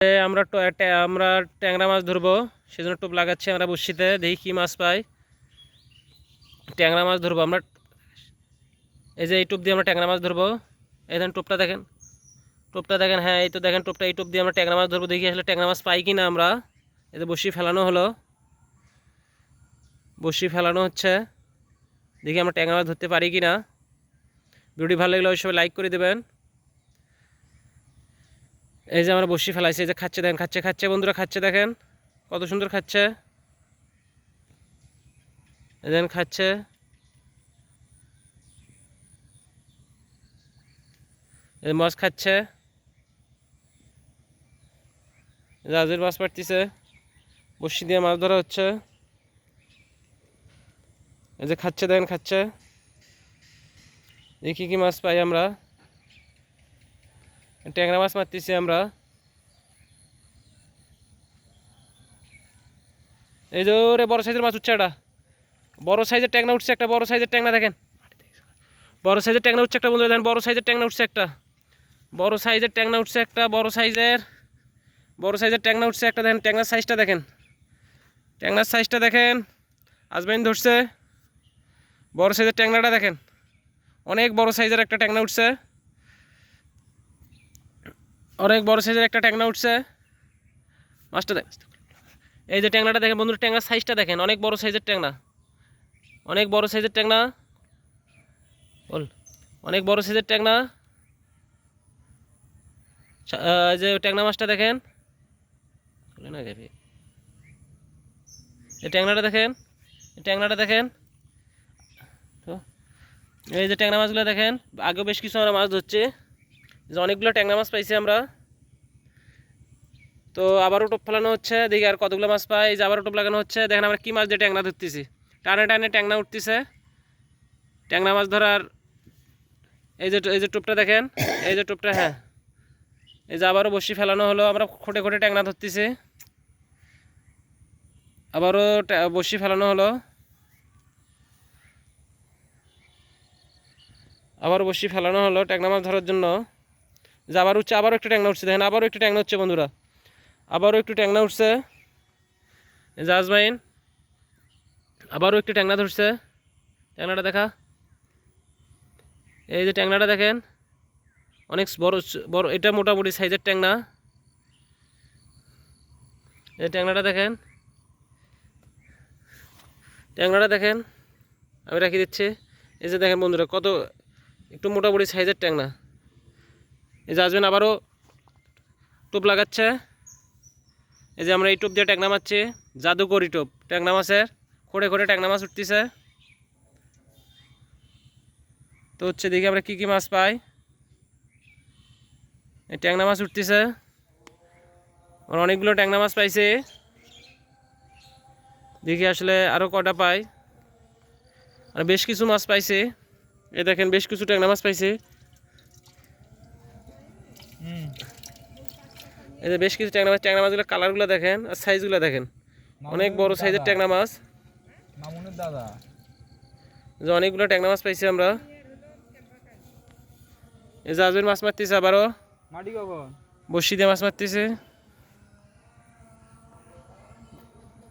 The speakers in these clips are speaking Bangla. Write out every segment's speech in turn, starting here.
আমরা ট্যাংরা মাছ ধরবো, সেজন্য টোপ লাগাচ্ছি আমরা বড়শিতে। দেখি কি মাছ পাই। ট্যাংরা মাছ ধরবো আমরা। এই যে এই টোপ দিয়ে আমরা ট্যাংরা মাছ ধরবো। এই দেখেন টোপটা দেখেন, টোপটা দেখেন। হ্যাঁ এই তো দেখেন টোপটা, এই টোপ দিয়ে আমরা ট্যাংরা মাছ ধরবো। দেখি আসলে ট্যাংরা মাছ পাই কি না আমরা। এই যে বড়শি ফেলানো হলো, বড়শি ফেলানো হচ্ছে। দেখি আমরা ট্যাংরা মাছ ধরতে পারি কি না। ভিডিওটি ভালো লাগলে অবশ্যই লাইক করে দেবেন। এই যে আমরা বড়শি ফেলাইছি, এই যে খাচ্ছে দেখেন, খাচ্ছে খাচ্ছে বন্ধুরা, খাচ্ছে দেখেন কত সুন্দর খাচ্ছে। এই দেখেন খাচ্ছে, এই মাছ খাচ্ছে। জাহাজের মাছ পাড়তিছে, বড়শি দিয়ে মাছ ধরা হচ্ছে। এই যে খাচ্ছে দেখেন, খাচ্ছে। দেখি কি মাছ পাই আমরা। ট্যাংরা মাছ মারতেছি আমরা। এই যে ওরে বড় সাইজের মাছ উঠছে, একটা বড় সাইজের ট্যাংরা উঠছে, একটা বড় সাইজের ট্যাংরা দেখেন, বড় সাইজের ট্যাংরা উঠছে একটা বন্ধুরা। দেখেন বড় সাইজের ট্যাংরা উঠছে একটা, বড় সাইজের ট্যাংরা উঠছে একটা, বড় সাইজের ট্যাংরা উঠছে একটা। দেখেন ট্যাংরার সাইজটা দেখেন, ট্যাংরার সাইজটা দেখেন। আজমাইন ধরছে, বড় সাইজের ট্যাংরাটা দেখেন, অনেক বড় সাইজের একটা ট্যাংরা উঠছে, অনেক বড় সাইজের একটা ট্যাংরা উঠছে। মাছটা দেখেন, এই যে ট্যাংরাটা দেখেন বন্ধুরা, ট্যাংরার সাইজটা দেখেন, অনেক বড় সাইজের ট্যাংরা, অনেক বড় সাইজের ট্যাংরা, বল অনেক বড় সাইজের ট্যাংরা। যে ট্যাংরা মাছটা দেখেন, এই ট্যাংরাটা দেখেন, এই ট্যাংরাটা দেখেন। তো এই যে ট্যাংরা মাছগুলো দেখেন, আগেও বেশ কিছু আমরা মাছ ধরছি, যে অনেকগুলো ট্যাংরা মাছ পাইছি আমরা। তো আবারও টোপ ফেলানো হচ্ছে, দেখি আর কতগুলো মাছ পাই। এই যে আবারও টোপ লাগানো হচ্ছে। দেখেন আমরা কী মাছ দিয়ে ট্যাংরা ধরতেছি, টানে টানে ট্যাংরা উঠতেছে। ট্যাংরা মাছ ধরার এই যে টোপটা দেখেন, এই যে টোপটা। হ্যাঁ এই যে আবারও বড়শি ফেলানো হলো, আমরা খোটে খোটে ট্যাংরা ধরতেছি। আবারও বড়শি ফেলানো হলো, আবার বড়শি ফেলানো হলো ট্যাংরা মাছ ধরার জন্য। যে আবার উঠছে, আবারও একটু ট্যাংরা উঠছে দেখেন, আবারও একটু ট্যাংরা উঠছে বন্ধুরা, আবারও একটু ট্যাংরা উঠছে। এই যে আজমাইন আবারও একটু ট্যাংরা ধরছে। ট্যাংরাটা দেখা, এই যে ট্যাংরাটা দেখেন, অনেক বড় বড়, এটা মোটামুটি সাইজের ট্যাংরা। এই ট্যাংরাটা দেখেন, ট্যাংরাটা দেখেন, আমি রাখি দিচ্ছি। এই যে দেখেন বন্ধুরা, কত একটু মোটামুটি সাইজের ট্যাংরা। এই যে আসবেন, আবারও টোপ লাগাচ্ছে। এই যে আমরা এই টোপ দিয়ে ট্যাংরা মারছি, জাদুকরি টোপ ট্যাংরা মাছের, খোঁড়ে খোঁড়ে ট্যাংরা মাছ উঠতেছে। তো হচ্ছে দেখি আমরা কী কী মাছ পাই। এই ট্যাংরা মাছ উঠতেছে, আমরা অনেকগুলো ট্যাংরা মাছ পাইছি। দেখি আসলে আরও কটা পাই। আর বেশ কিছু মাছ পাইছি, এই দেখেন বেশ কিছু ট্যাংরা মাছ পাইছি। এই যে বেশ কিছু ট্যাংরা মাছ, ট্যাংরা মাছগুলো কালারগুলো দেখেন আর সাইজগুলো দেখেন, অনেক বড় সাইজের ট্যাংরা মাছ। দাদা যে অনেকগুলো ট্যাংরা মাছ পাইছি আমরা। এই যে আজবের মাছ মারতেছে, আবারও মাটি কখন বড়শি দিয়ে মাছ মারতেছে।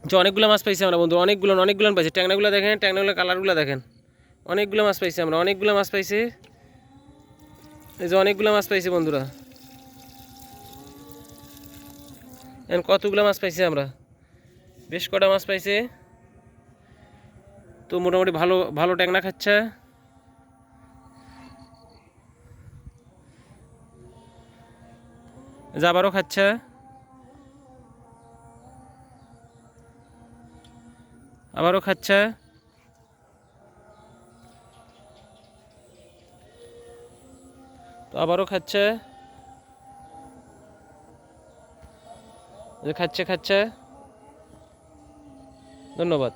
যে অনেকগুলো মাছ পাইছি আমরা বন্ধু, অনেকগুলো অনেকগুলো পাইছি। ট্যাংরাগুলো দেখেন, ট্যাংরাগুলো কালারগুলো দেখেন, অনেকগুলো মাছ পাইছি আমরা, অনেকগুলো মাছ পাইছি। এই যে অনেকগুলো মাছ পাইছি বন্ধুরা, এখন কতগুলো মাছ পাইছি আমরা, বেশ কটা মাছ পাইছি। তো মোটামুটি ভালো ভালো ট্যাংরা খাচ্ছে। যে আবারও খাচ্ছে, আবারও খাচ্ছে। তো আবারও খাচ্ছে, খাচ্ছে খাচ্ছে। ধন্যবাদ।